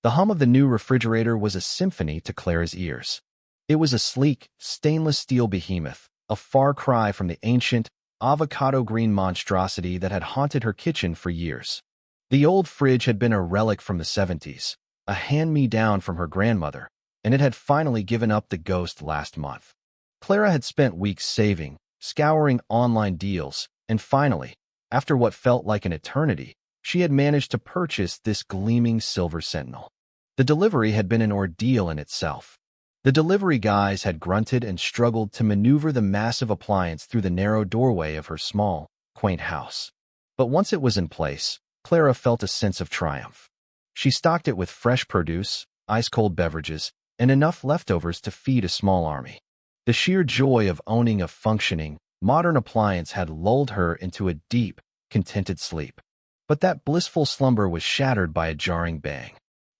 The hum of the new refrigerator was a symphony to Clara's ears. It was a sleek, stainless steel behemoth, a far cry from the ancient, avocado green monstrosity that had haunted her kitchen for years. The old fridge had been a relic from the 70s, a hand-me-down from her grandmother, and it had finally given up the ghost last month. Clara had spent weeks saving, scouring online deals, and finally, after what felt like an eternity, she had managed to purchase this gleaming Silver Sentinel. The delivery had been an ordeal in itself. The delivery guys had grunted and struggled to maneuver the massive appliance through the narrow doorway of her small, quaint house. But once it was in place, Clara felt a sense of triumph. She stocked it with fresh produce, ice-cold beverages, and enough leftovers to feed a small army. The sheer joy of owning a functioning, modern appliance had lulled her into a deep, contented sleep. But that blissful slumber was shattered by a jarring bang.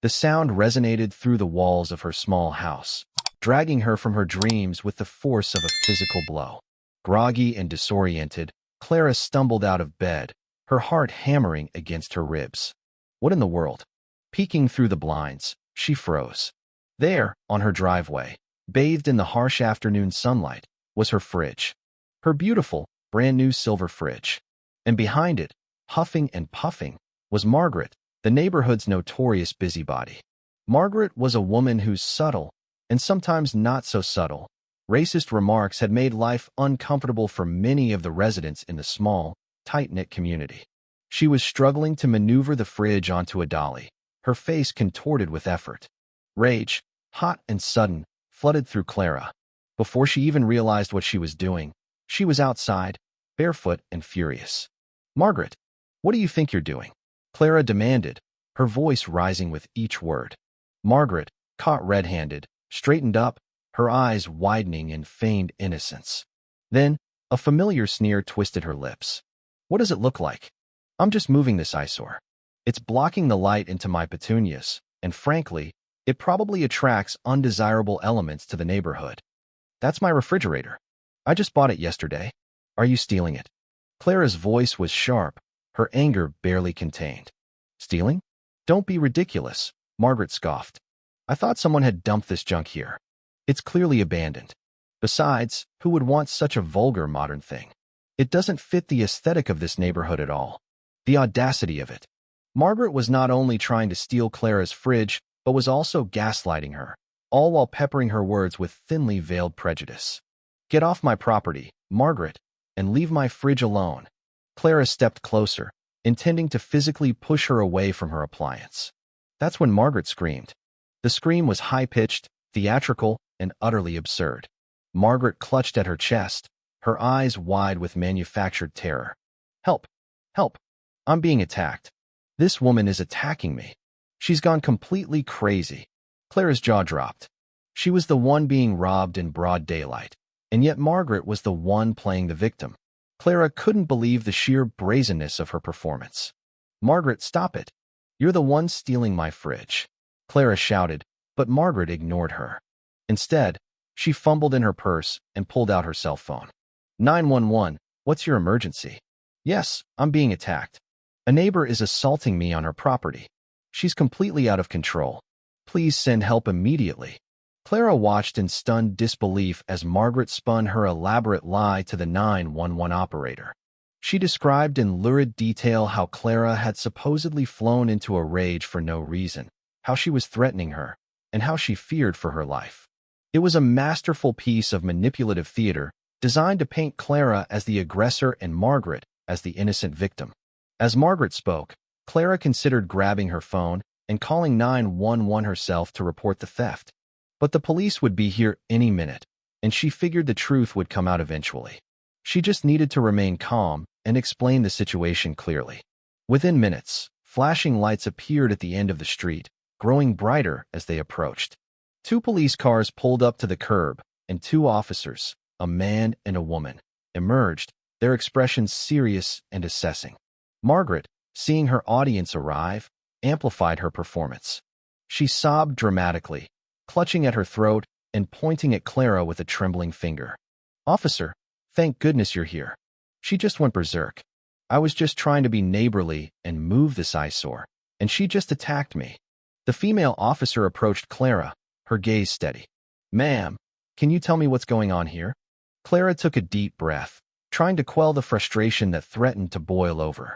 The sound resonated through the walls of her small house, dragging her from her dreams with the force of a physical blow. Groggy and disoriented, Clara stumbled out of bed, her heart hammering against her ribs. What in the world? Peeking through the blinds, she froze. There, on her driveway, bathed in the harsh afternoon sunlight, was her fridge. Her beautiful, brand-new silver fridge. And behind it, huffing and puffing, was Margaret, the neighborhood's notorious busybody. Margaret was a woman whose subtle, and sometimes not so subtle, racist remarks had made life uncomfortable for many of the residents in the small, tight-knit community. She was struggling to maneuver the fridge onto a dolly, her face contorted with effort. Rage, hot and sudden, flooded through Clara. Before she even realized what she was doing, she was outside, barefoot and furious. "Margaret, what do you think you're doing?" Clara demanded, her voice rising with each word. Margaret, caught red-handed, straightened up, her eyes widening in feigned innocence. Then, a familiar sneer twisted her lips. "What does it look like? I'm just moving this eyesore. It's blocking the light into my petunias, and frankly, it probably attracts undesirable elements to the neighborhood. That's my refrigerator. I just bought it yesterday. Are you stealing it?" Clara's voice was sharp, her anger barely contained. "Stealing? Don't be ridiculous," Margaret scoffed. "I thought someone had dumped this junk here. It's clearly abandoned. Besides, who would want such a vulgar modern thing? It doesn't fit the aesthetic of this neighborhood at all. The audacity of it." Margaret was not only trying to steal Clara's fridge, but was also gaslighting her, all while peppering her words with thinly veiled prejudice. "Get off my property, Margaret, and leave my fridge alone." Clara stepped closer, intending to physically push her away from her appliance. That's when Margaret screamed. The scream was high-pitched, theatrical, and utterly absurd. Margaret clutched at her chest, her eyes wide with manufactured terror. "Help! Help! I'm being attacked. This woman is attacking me. She's gone completely crazy." Clara's jaw dropped. She was the one being robbed in broad daylight, and yet Margaret was the one playing the victim. Clara couldn't believe the sheer brazenness of her performance. "Margaret, stop it. You're the one stealing my fridge," Clara shouted, but Margaret ignored her. Instead, she fumbled in her purse and pulled out her cell phone. 911, what's your emergency?" "Yes, I'm being attacked. A neighbor is assaulting me on her property. She's completely out of control. Please send help immediately." Clara watched in stunned disbelief as Margaret spun her elaborate lie to the 911 operator. She described in lurid detail how Clara had supposedly flown into a rage for no reason, how she was threatening her, and how she feared for her life. It was a masterful piece of manipulative theater designed to paint Clara as the aggressor and Margaret as the innocent victim. As Margaret spoke, Clara considered grabbing her phone and calling 911 herself to report the theft. But the police would be here any minute, and she figured the truth would come out eventually. She just needed to remain calm and explain the situation clearly. Within minutes, flashing lights appeared at the end of the street, growing brighter as they approached. 2 police cars pulled up to the curb, and 2 officers, a man and a woman, emerged, their expressions serious and assessing. Margaret, seeing her audience arrive, amplified her performance. She sobbed dramatically, clutching at her throat and pointing at Clara with a trembling finger. "Officer, thank goodness you're here. She just went berserk. I was just trying to be neighborly and move this eyesore, and she just attacked me." The female officer approached Clara, her gaze steady. "Ma'am, can you tell me what's going on here?" Clara took a deep breath, trying to quell the frustration that threatened to boil over.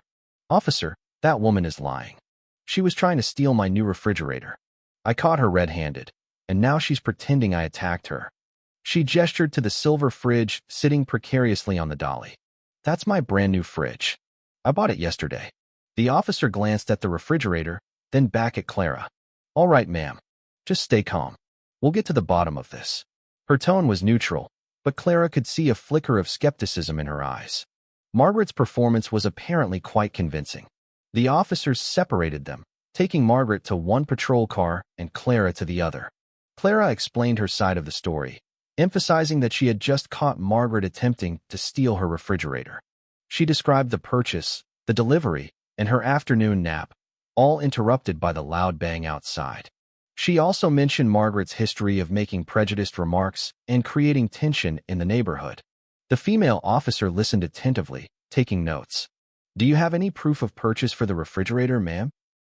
"Officer, that woman is lying. She was trying to steal my new refrigerator. I caught her red-handed, and now she's pretending I attacked her." She gestured to the silver fridge sitting precariously on the dolly. "That's my brand new fridge. I bought it yesterday." The officer glanced at the refrigerator, then back at Clara. "All right, ma'am. Just stay calm. We'll get to the bottom of this." Her tone was neutral, but Clara could see a flicker of skepticism in her eyes. Margaret's performance was apparently quite convincing. The officers separated them, taking Margaret to one patrol car and Clara to the other. Clara explained her side of the story, emphasizing that she had just caught Margaret attempting to steal her refrigerator. She described the purchase, the delivery, and her afternoon nap, all interrupted by the loud bang outside. She also mentioned Margaret's history of making prejudiced remarks and creating tension in the neighborhood. The female officer listened attentively, taking notes. "Do you have any proof of purchase for the refrigerator, ma'am?"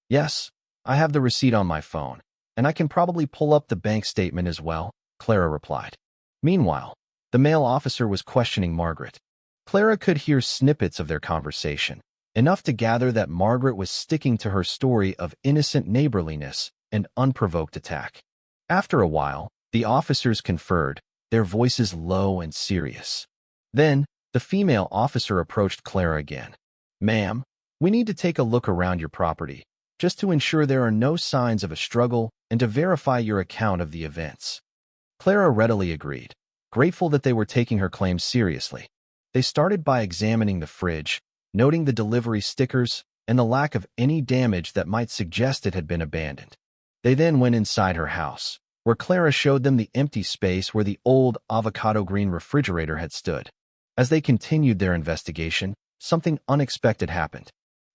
"Yes, I have the receipt on my phone, and I can probably pull up the bank statement as well," Clara replied. Meanwhile, the male officer was questioning Margaret. Clara could hear snippets of their conversation, enough to gather that Margaret was sticking to her story of innocent neighborliness and unprovoked attack. After a while, the officers conferred, their voices low and serious. Then, the female officer approached Clara again. "Ma'am, we need to take a look around your property, just to ensure there are no signs of a struggle and to verify your account of the events." Clara readily agreed, grateful that they were taking her claims seriously. They started by examining the fridge, noting the delivery stickers and the lack of any damage that might suggest it had been abandoned. They then went inside her house, where Clara showed them the empty space where the old avocado green refrigerator had stood. As they continued their investigation, something unexpected happened.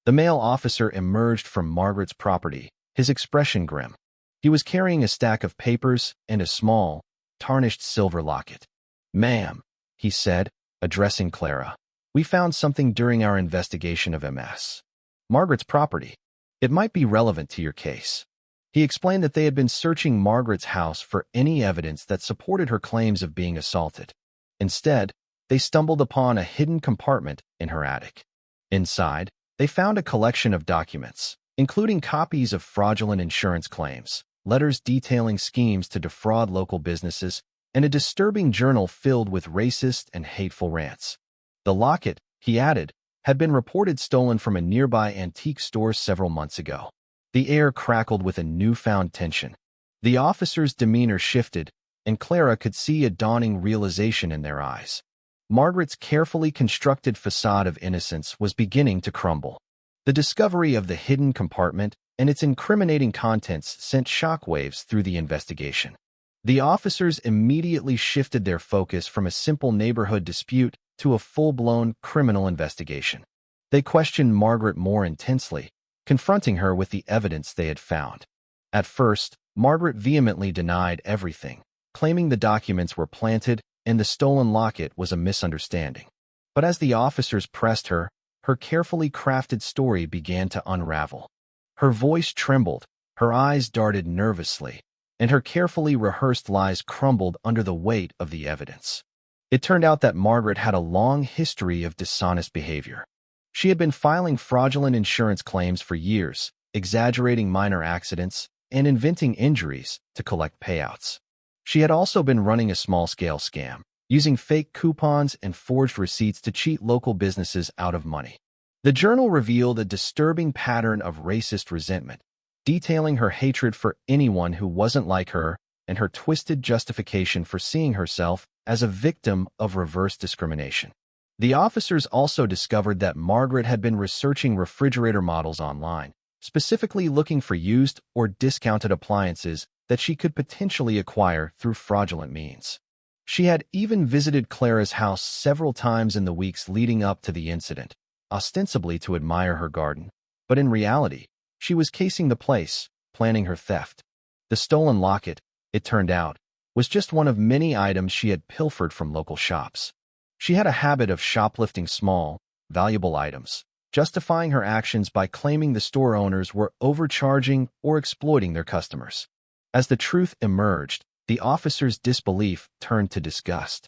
The male officer emerged from Margaret's property, his expression grim. He was carrying a stack of papers and a small, tarnished silver locket. "Ma'am," he said, addressing Clara, "we found something during our investigation of MS. Margaret's property. It might be relevant to your case." He explained that they had been searching Margaret's house for any evidence that supported her claims of being assaulted. Instead, they stumbled upon a hidden compartment in her attic. Inside, they found a collection of documents, including copies of fraudulent insurance claims, letters detailing schemes to defraud local businesses, and a disturbing journal filled with racist and hateful rants. The locket, he added, had been reported stolen from a nearby antique store several months ago. The air crackled with a newfound tension. The officer's demeanor shifted, and Clara could see a dawning realization in their eyes. Margaret's carefully constructed facade of innocence was beginning to crumble. The discovery of the hidden compartment and its incriminating contents sent shockwaves through the investigation. The officers immediately shifted their focus from a simple neighborhood dispute to a full-blown criminal investigation. They questioned Margaret more intensely, confronting her with the evidence they had found. At first, Margaret vehemently denied everything, claiming the documents were planted and the stolen locket was a misunderstanding. But as the officers pressed her, her carefully crafted story began to unravel. Her voice trembled, her eyes darted nervously, and her carefully rehearsed lies crumbled under the weight of the evidence. It turned out that Margaret had a long history of dishonest behavior. She had been filing fraudulent insurance claims for years, exaggerating minor accidents, and inventing injuries to collect payouts. She had also been running a small-scale scam, using fake coupons and forged receipts to cheat local businesses out of money. The journal revealed a disturbing pattern of racist resentment, detailing her hatred for anyone who wasn't like her and her twisted justification for seeing herself as a victim of reverse discrimination. The officers also discovered that Margaret had been researching refrigerator models online, specifically looking for used or discounted appliances that she could potentially acquire through fraudulent means. She had even visited Clara's house several times in the weeks leading up to the incident, ostensibly to admire her garden, but in reality, she was casing the place, planning her theft. The stolen locket, it turned out, was just one of many items she had pilfered from local shops. She had a habit of shoplifting small, valuable items, justifying her actions by claiming the store owners were overcharging or exploiting their customers. As the truth emerged, the officers' disbelief turned to disgust.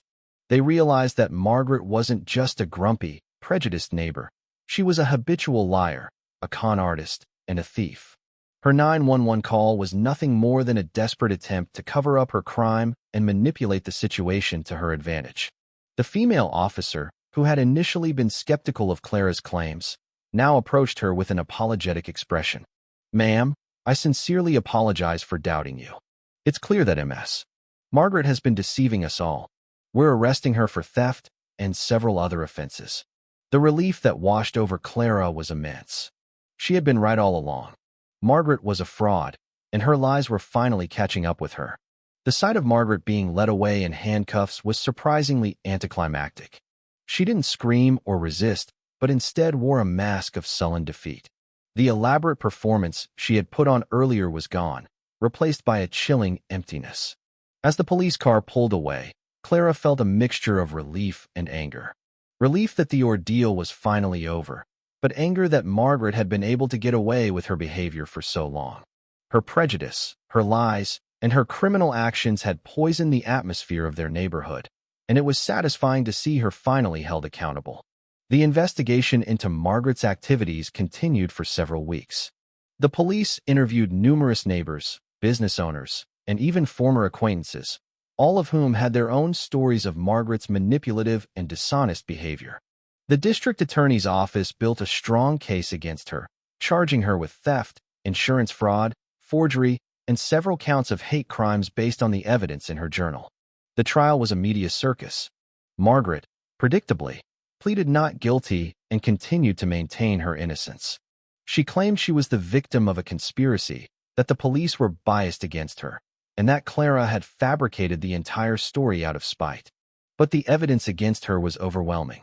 They realized that Margaret wasn't just a grumpy, prejudiced neighbor. She was a habitual liar, a con artist, and a thief. Her 911 call was nothing more than a desperate attempt to cover up her crime and manipulate the situation to her advantage. The female officer, who had initially been skeptical of Clara's claims, now approached her with an apologetic expression. "Ma'am, I sincerely apologize for doubting you. It's clear that Ms. Margaret has been deceiving us all. We're arresting her for theft and several other offenses." The relief that washed over Clara was immense. She had been right all along. Margaret was a fraud, and her lies were finally catching up with her. The sight of Margaret being led away in handcuffs was surprisingly anticlimactic. She didn't scream or resist, but instead wore a mask of sullen defeat. The elaborate performance she had put on earlier was gone, replaced by a chilling emptiness. As the police car pulled away, Clara felt a mixture of relief and anger. Relief that the ordeal was finally over, but anger that Margaret had been able to get away with her behavior for so long. Her prejudice, her lies, and her criminal actions had poisoned the atmosphere of their neighborhood, and it was satisfying to see her finally held accountable. The investigation into Margaret's activities continued for several weeks. The police interviewed numerous neighbors, business owners, and even former acquaintances, all of whom had their own stories of Margaret's manipulative and dishonest behavior. The district attorney's office built a strong case against her, charging her with theft, insurance fraud, forgery, and several counts of hate crimes based on the evidence in her journal. The trial was a media circus. Margaret, predictably, pleaded not guilty and continued to maintain her innocence. She claimed she was the victim of a conspiracy, that the police were biased against her, and that Clara had fabricated the entire story out of spite. But the evidence against her was overwhelming.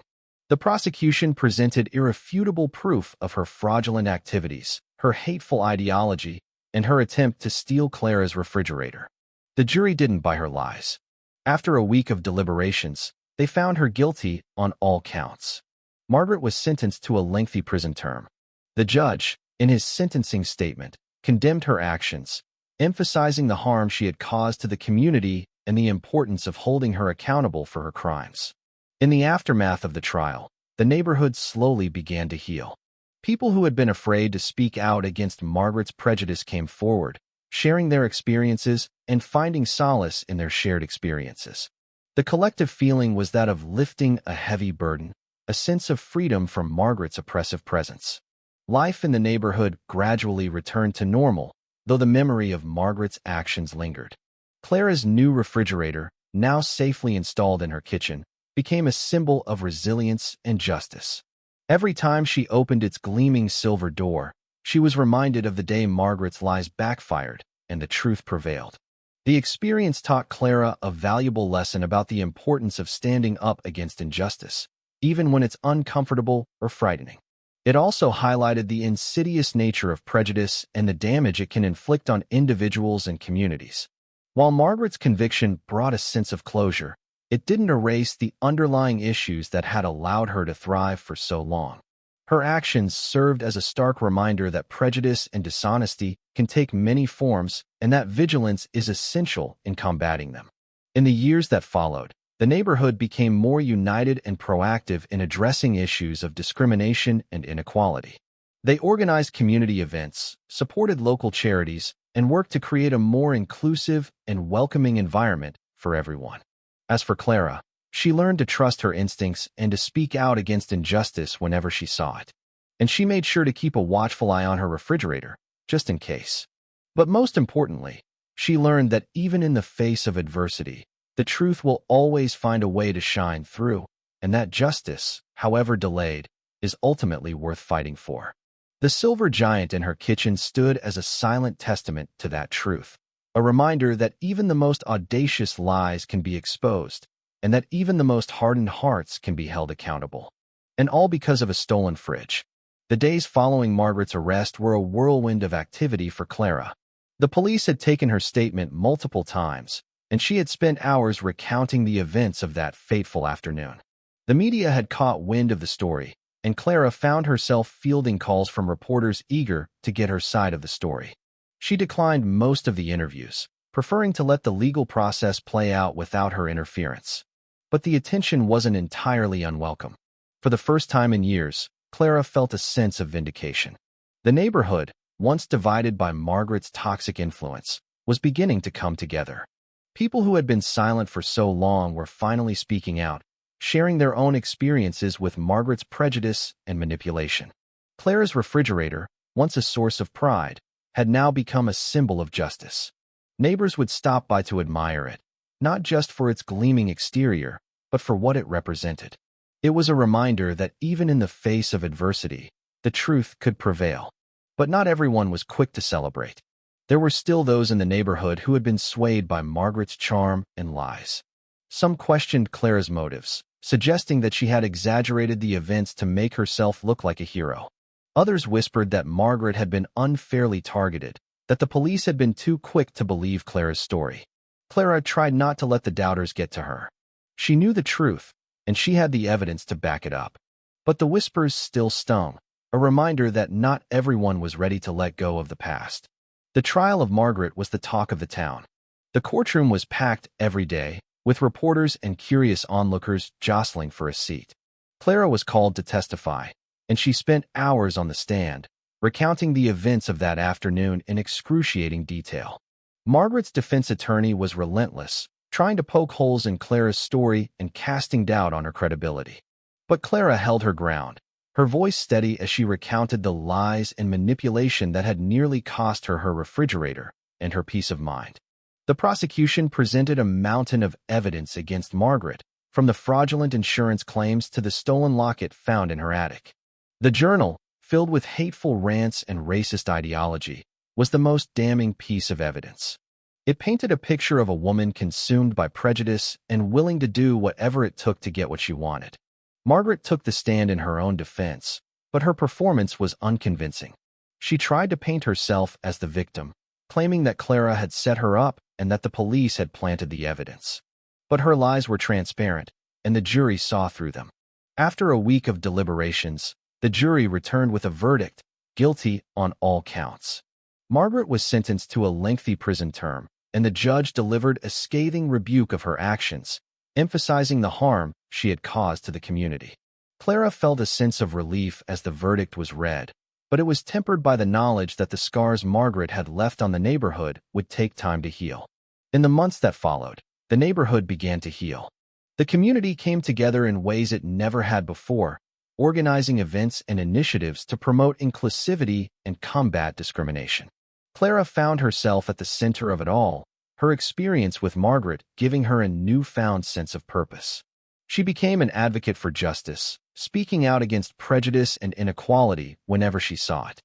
The prosecution presented irrefutable proof of her fraudulent activities, her hateful ideology, and her attempt to steal Clara's refrigerator. The jury didn't buy her lies. After a week of deliberations, they found her guilty on all counts. Margaret was sentenced to a lengthy prison term. The judge, in his sentencing statement, condemned her actions, emphasizing the harm she had caused to the community and the importance of holding her accountable for her crimes. In the aftermath of the trial, the neighborhood slowly began to heal. People who had been afraid to speak out against Margaret's prejudice came forward, sharing their experiences and finding solace in their shared experiences. The collective feeling was that of lifting a heavy burden, a sense of freedom from Margaret's oppressive presence. Life in the neighborhood gradually returned to normal, though the memory of Margaret's actions lingered. Clara's new refrigerator, now safely installed in her kitchen, became a symbol of resilience and justice. Every time she opened its gleaming silver door, she was reminded of the day Margaret's lies backfired and the truth prevailed. The experience taught Clara a valuable lesson about the importance of standing up against injustice, even when it's uncomfortable or frightening. It also highlighted the insidious nature of prejudice and the damage it can inflict on individuals and communities. While Margaret's conviction brought a sense of closure, it didn't erase the underlying issues that had allowed her to thrive for so long. Her actions served as a stark reminder that prejudice and dishonesty can take many forms and that vigilance is essential in combating them. In the years that followed, the neighborhood became more united and proactive in addressing issues of discrimination and inequality. They organized community events, supported local charities, and worked to create a more inclusive and welcoming environment for everyone. As for Clara, she learned to trust her instincts and to speak out against injustice whenever she saw it. And she made sure to keep a watchful eye on her refrigerator, just in case. But most importantly, she learned that even in the face of adversity, the truth will always find a way to shine through, and that justice, however delayed, is ultimately worth fighting for. The silver giant in her kitchen stood as a silent testament to that truth, a reminder that even the most audacious lies can be exposed, and that even the most hardened hearts can be held accountable. And all because of a stolen fridge. The days following Margaret's arrest were a whirlwind of activity for Clara. The police had taken her statement multiple times, and she had spent hours recounting the events of that fateful afternoon. The media had caught wind of the story, and Clara found herself fielding calls from reporters eager to get her side of the story. She declined most of the interviews, preferring to let the legal process play out without her interference. But the attention wasn't entirely unwelcome. For the first time in years, Clara felt a sense of vindication. The neighborhood, once divided by Margaret's toxic influence, was beginning to come together. People who had been silent for so long were finally speaking out, sharing their own experiences with Margaret's prejudice and manipulation. Clara's refrigerator, once a source of pride, had now become a symbol of justice. Neighbors would stop by to admire it, not just for its gleaming exterior, but for what it represented. It was a reminder that even in the face of adversity, the truth could prevail. But not everyone was quick to celebrate. There were still those in the neighborhood who had been swayed by Margaret's charm and lies. Some questioned Clara's motives, suggesting that she had exaggerated the events to make herself look like a hero. Others whispered that Margaret had been unfairly targeted, that the police had been too quick to believe Clara's story. Clara tried not to let the doubters get to her. She knew the truth, and she had the evidence to back it up. But the whispers still stung, a reminder that not everyone was ready to let go of the past. The trial of Margaret was the talk of the town. The courtroom was packed every day, with reporters and curious onlookers jostling for a seat. Clara was called to testify, and she spent hours on the stand, recounting the events of that afternoon in excruciating detail. Margaret's defense attorney was relentless, trying to poke holes in Clara's story and casting doubt on her credibility. But Clara held her ground, her voice steady as she recounted the lies and manipulation that had nearly cost her her refrigerator and her peace of mind. The prosecution presented a mountain of evidence against Margaret, from the fraudulent insurance claims to the stolen locket found in her attic. The journal, filled with hateful rants and racist ideology, was the most damning piece of evidence. It painted a picture of a woman consumed by prejudice and willing to do whatever it took to get what she wanted. Margaret took the stand in her own defense, but her performance was unconvincing. She tried to paint herself as the victim, claiming that Clara had set her up and that the police had planted the evidence. But her lies were transparent, and the jury saw through them. After a week of deliberations, the jury returned with a verdict, guilty on all counts. Margaret was sentenced to a lengthy prison term, and the judge delivered a scathing rebuke of her actions, emphasizing the harm she had caused to the community. Clara felt a sense of relief as the verdict was read, but it was tempered by the knowledge that the scars Margaret had left on the neighborhood would take time to heal. In the months that followed, the neighborhood began to heal. The community came together in ways it never had before, organizing events and initiatives to promote inclusivity and combat discrimination. Clara found herself at the center of it all, her experience with Margaret giving her a newfound sense of purpose. She became an advocate for justice, speaking out against prejudice and inequality whenever she saw it.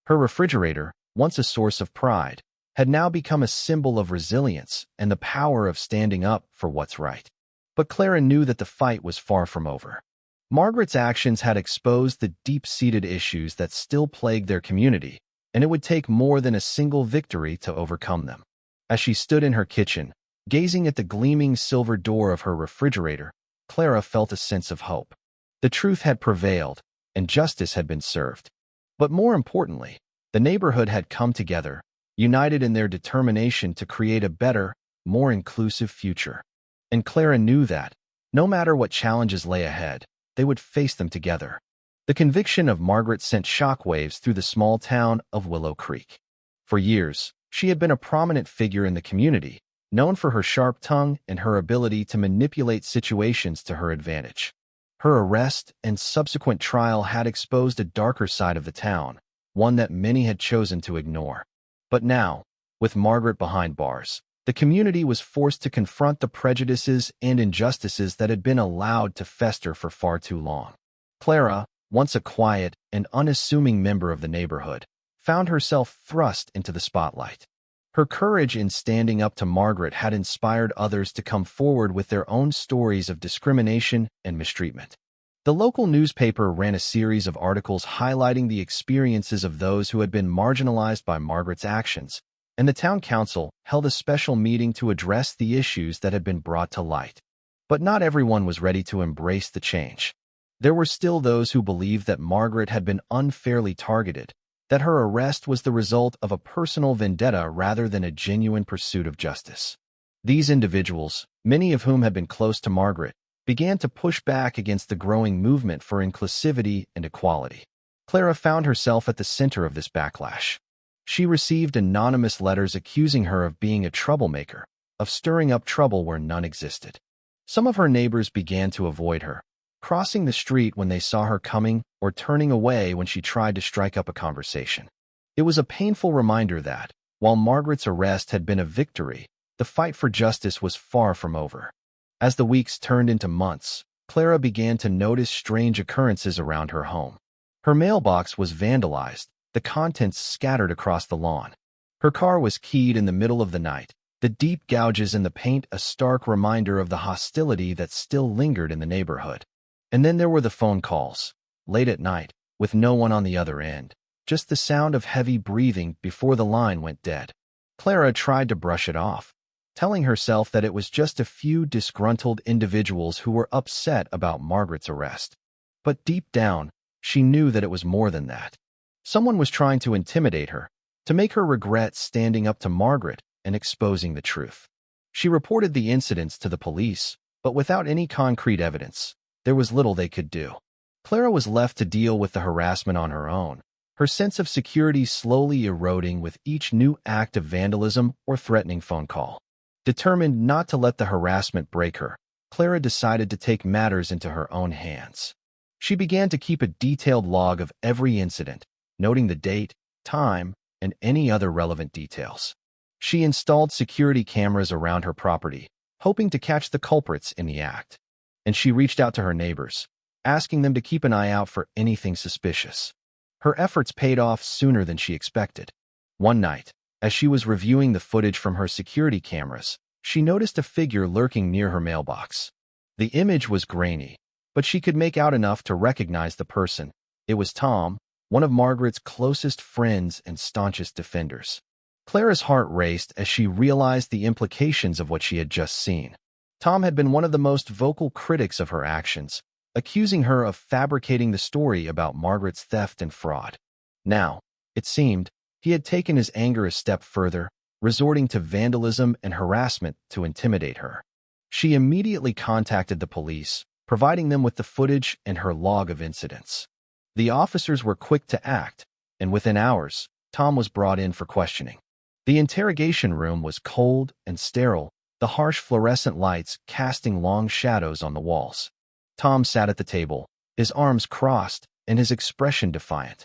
Her refrigerator, once a source of pride, had now become a symbol of resilience and the power of standing up for what's right. But Clara knew that the fight was far from over. Margaret's actions had exposed the deep-seated issues that still plagued their community, and it would take more than a single victory to overcome them. As she stood in her kitchen, gazing at the gleaming silver door of her refrigerator, Clara felt a sense of hope. The truth had prevailed, and justice had been served. But more importantly, the neighborhood had come together, united in their determination to create a better, more inclusive future. And Clara knew that, no matter what challenges lay ahead, they would face them together. The conviction of Margaret sent shockwaves through the small town of Willow Creek. For years, she had been a prominent figure in the community, known for her sharp tongue and her ability to manipulate situations to her advantage. Her arrest and subsequent trial had exposed a darker side of the town, one that many had chosen to ignore. But now, with Margaret behind bars, the community was forced to confront the prejudices and injustices that had been allowed to fester for far too long. Clara, once a quiet and unassuming member of the neighborhood, found herself thrust into the spotlight. Her courage in standing up to Margaret had inspired others to come forward with their own stories of discrimination and mistreatment. The local newspaper ran a series of articles highlighting the experiences of those who had been marginalized by Margaret's actions, and the town council held a special meeting to address the issues that had been brought to light. But not everyone was ready to embrace the change. There were still those who believed that Margaret had been unfairly targeted, that her arrest was the result of a personal vendetta rather than a genuine pursuit of justice. These individuals, many of whom had been close to Margaret, began to push back against the growing movement for inclusivity and equality. Clara found herself at the center of this backlash. She received anonymous letters accusing her of being a troublemaker, of stirring up trouble where none existed. Some of her neighbors began to avoid her, crossing the street when they saw her coming or turning away when she tried to strike up a conversation. It was a painful reminder that, while Margaret's arrest had been a victory, the fight for justice was far from over. As the weeks turned into months, Clara began to notice strange occurrences around her home. Her mailbox was vandalized, the contents scattered across the lawn. Her car was keyed in the middle of the night, the deep gouges in the paint a stark reminder of the hostility that still lingered in the neighborhood. And then there were the phone calls, late at night, with no one on the other end, just the sound of heavy breathing before the line went dead. Clara tried to brush it off, telling herself that it was just a few disgruntled individuals who were upset about Margaret's arrest. But deep down, she knew that it was more than that. Someone was trying to intimidate her, to make her regret standing up to Margaret and exposing the truth. She reported the incidents to the police, but without any concrete evidence, there was little they could do. Clara was left to deal with the harassment on her own, her sense of security slowly eroding with each new act of vandalism or threatening phone call. Determined not to let the harassment break her, Clara decided to take matters into her own hands. She began to keep a detailed log of every incident, noting the date, time, and any other relevant details. She installed security cameras around her property, hoping to catch the culprits in the act. And she reached out to her neighbors, asking them to keep an eye out for anything suspicious. Her efforts paid off sooner than she expected. One night, as she was reviewing the footage from her security cameras, she noticed a figure lurking near her mailbox. The image was grainy, but she could make out enough to recognize the person. It was Tom, one of Margaret's closest friends and staunchest defenders. Clara's heart raced as she realized the implications of what she had just seen. Tom had been one of the most vocal critics of her actions, accusing her of fabricating the story about Margaret's theft and fraud. Now, it seemed, he had taken his anger a step further, resorting to vandalism and harassment to intimidate her. She immediately contacted the police, providing them with the footage and her log of incidents. The officers were quick to act, and within hours, Tom was brought in for questioning. The interrogation room was cold and sterile, the harsh fluorescent lights casting long shadows on the walls. Tom sat at the table, his arms crossed and his expression defiant.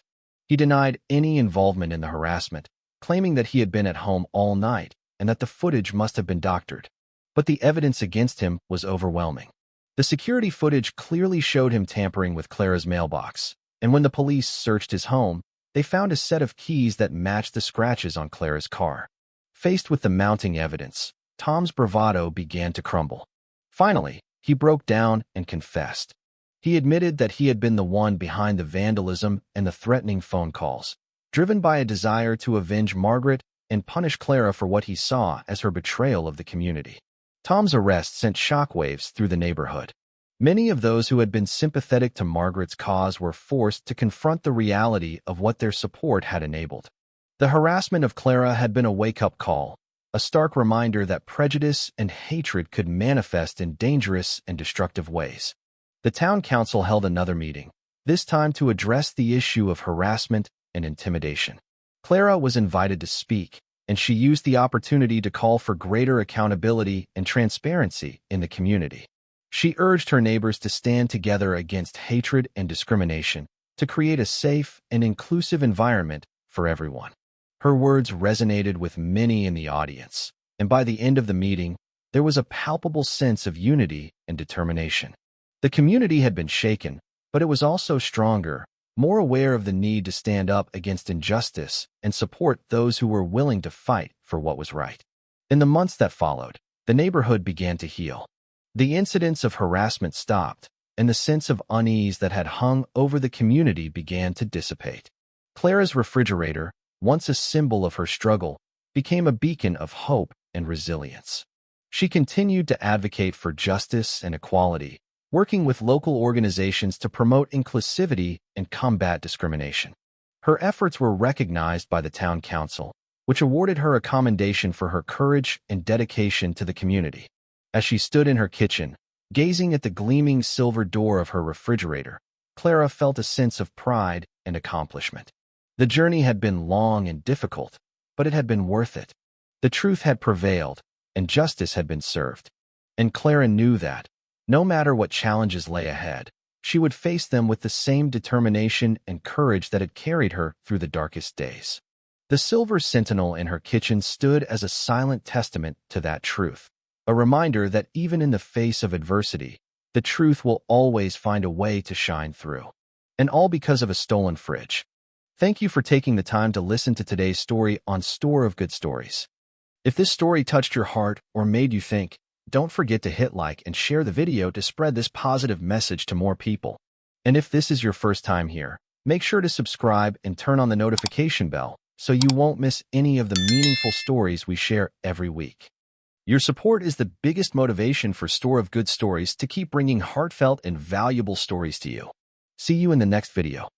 He denied any involvement in the harassment, claiming that he had been at home all night and that the footage must have been doctored. But the evidence against him was overwhelming. The security footage clearly showed him tampering with Clara's mailbox, and when the police searched his home, they found a set of keys that matched the scratches on Clara's car. Faced with the mounting evidence, Tom's bravado began to crumble. Finally, he broke down and confessed. He admitted that he had been the one behind the vandalism and the threatening phone calls, driven by a desire to avenge Margaret and punish Clara for what he saw as her betrayal of the community. Tom's arrest sent shockwaves through the neighborhood. Many of those who had been sympathetic to Margaret's cause were forced to confront the reality of what their support had enabled. The harassment of Clara had been a wake-up call, a stark reminder that prejudice and hatred could manifest in dangerous and destructive ways. The town council held another meeting, this time to address the issue of harassment and intimidation. Clara was invited to speak, and she used the opportunity to call for greater accountability and transparency in the community. She urged her neighbors to stand together against hatred and discrimination, to create a safe and inclusive environment for everyone. Her words resonated with many in the audience, and by the end of the meeting, there was a palpable sense of unity and determination. The community had been shaken, but it was also stronger, more aware of the need to stand up against injustice and support those who were willing to fight for what was right. In the months that followed, the neighborhood began to heal. The incidents of harassment stopped, and the sense of unease that had hung over the community began to dissipate. Clara's refrigerator, once a symbol of her struggle, became a beacon of hope and resilience. She continued to advocate for justice and equality, working with local organizations to promote inclusivity and combat discrimination. Her efforts were recognized by the town council, which awarded her a commendation for her courage and dedication to the community. As she stood in her kitchen, gazing at the gleaming silver door of her refrigerator, Clara felt a sense of pride and accomplishment. The journey had been long and difficult, but it had been worth it. The truth had prevailed, and justice had been served. And Clara knew that, no matter what challenges lay ahead, she would face them with the same determination and courage that had carried her through the darkest days. The Silver Sentinel in her kitchen stood as a silent testament to that truth, a reminder that even in the face of adversity, the truth will always find a way to shine through. And all because of a stolen fridge. Thank you for taking the time to listen to today's story on Store of Good Stories. If this story touched your heart or made you think, don't forget to hit like and share the video to spread this positive message to more people. And if this is your first time here, make sure to subscribe and turn on the notification bell so you won't miss any of the meaningful stories we share every week. Your support is the biggest motivation for Store of Good Stories to keep bringing heartfelt and valuable stories to you. See you in the next video.